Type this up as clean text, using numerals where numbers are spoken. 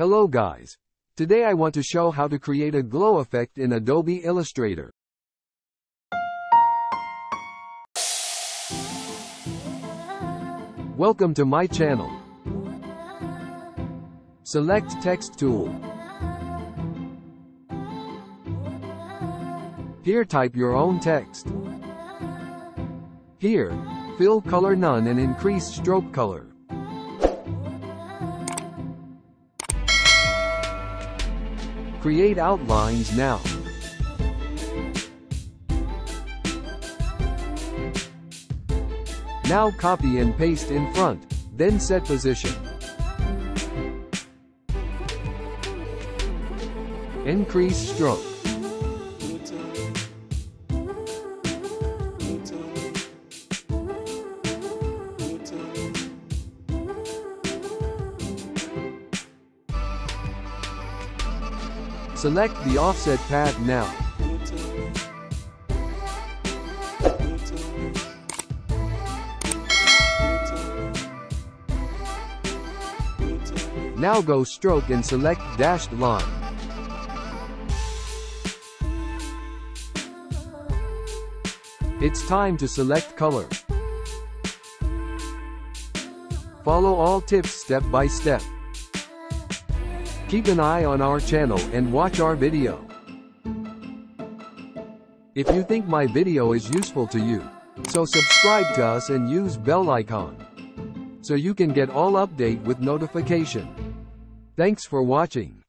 Hello guys. Today I want to show how to create a glow effect in Adobe Illustrator. Welcome to my channel. Select Text tool. Here type your own text. Here, fill color none and increase stroke color. Create outlines now. Now copy and paste in front, then set position. Increase stroke. Select the offset path now. Now go stroke and select dashed line. It's time to select color. Follow all tips step by step. Keep an eye on our channel and watch our video. If you think my video is useful to you, so subscribe to us and use bell icon, so you can get all update with notification. Thanks for watching.